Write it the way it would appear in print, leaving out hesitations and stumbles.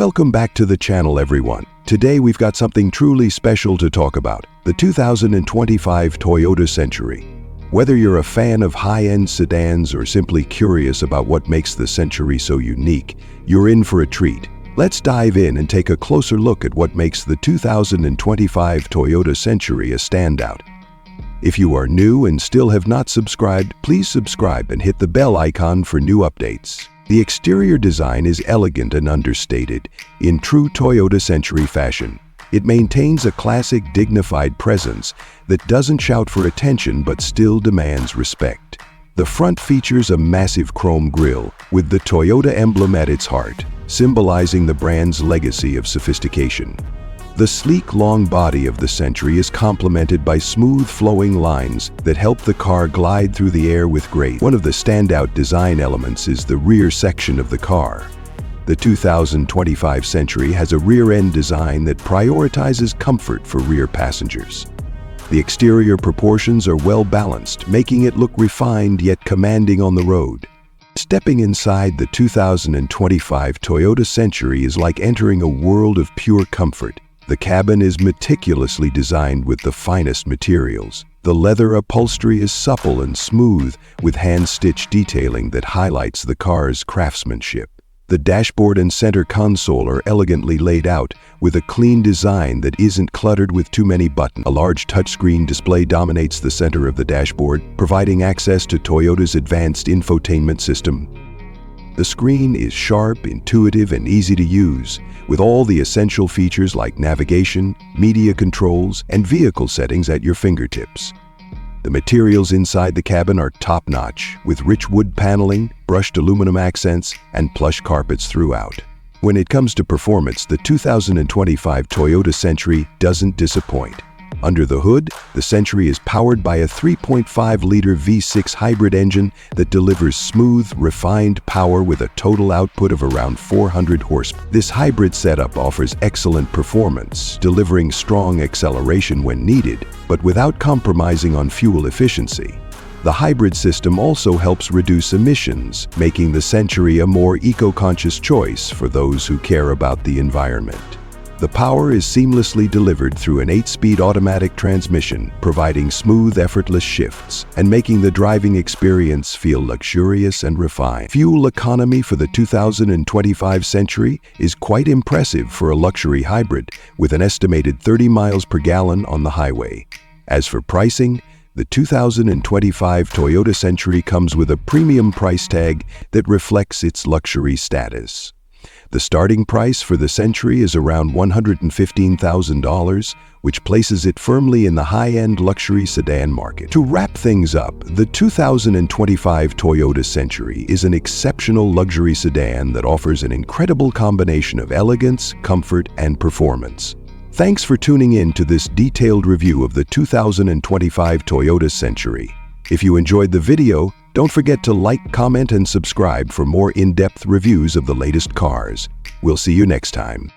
Welcome back to the channel, everyone. Today we've got something truly special to talk about, the 2025 Toyota Century. Whether you're a fan of high-end sedans or simply curious about what makes the Century so unique, you're in for a treat. Let's dive in and take a closer look at what makes the 2025 Toyota Century a standout. If you are new and still have not subscribed, please subscribe and hit the bell icon for new updates. The exterior design is elegant and understated, in true Toyota Century fashion. It maintains a classic, dignified presence that doesn't shout for attention but still demands respect. The front features a massive chrome grille with the Toyota emblem at its heart, symbolizing the brand's legacy of sophistication. The sleek, long body of the Century is complemented by smooth, flowing lines that help the car glide through the air with grace. One of the standout design elements is the rear section of the car. The 2025 Century has a rear-end design that prioritizes comfort for rear passengers. The exterior proportions are well balanced, making it look refined yet commanding on the road. Stepping inside the 2025 Toyota Century is like entering a world of pure comfort. The cabin is meticulously designed with the finest materials. The leather upholstery is supple and smooth, with hand-stitched detailing that highlights the car's craftsmanship. The dashboard and center console are elegantly laid out, with a clean design that isn't cluttered with too many buttons. A large touchscreen display dominates the center of the dashboard, providing access to Toyota's advanced infotainment system. The screen is sharp, intuitive, and easy to use, with all the essential features like navigation, media controls, and vehicle settings at your fingertips. The materials inside the cabin are top-notch, with rich wood paneling, brushed aluminum accents, and plush carpets throughout. When it comes to performance, the 2025 Toyota Century doesn't disappoint. Under the hood, the Century is powered by a 3.5-liter V6 hybrid engine that delivers smooth, refined power with a total output of around 400 horsepower. This hybrid setup offers excellent performance, delivering strong acceleration when needed, but without compromising on fuel efficiency. The hybrid system also helps reduce emissions, making the Century a more eco-conscious choice for those who care about the environment. The power is seamlessly delivered through an 8-speed automatic transmission, providing smooth, effortless shifts and making the driving experience feel luxurious and refined. Fuel economy for the 2025 Century is quite impressive for a luxury hybrid, with an estimated 30 miles per gallon on the highway. As for pricing, the 2025 Toyota Century comes with a premium price tag that reflects its luxury status. The starting price for the Century is around $115,000, which places it firmly in the high-end luxury sedan market. To wrap things up, the 2025 Toyota Century is an exceptional luxury sedan that offers an incredible combination of elegance, comfort, and performance. Thanks for tuning in to this detailed review of the 2025 Toyota Century. If you enjoyed the video, don't forget to like, comment, and subscribe for more in-depth reviews of the latest cars. We'll see you next time.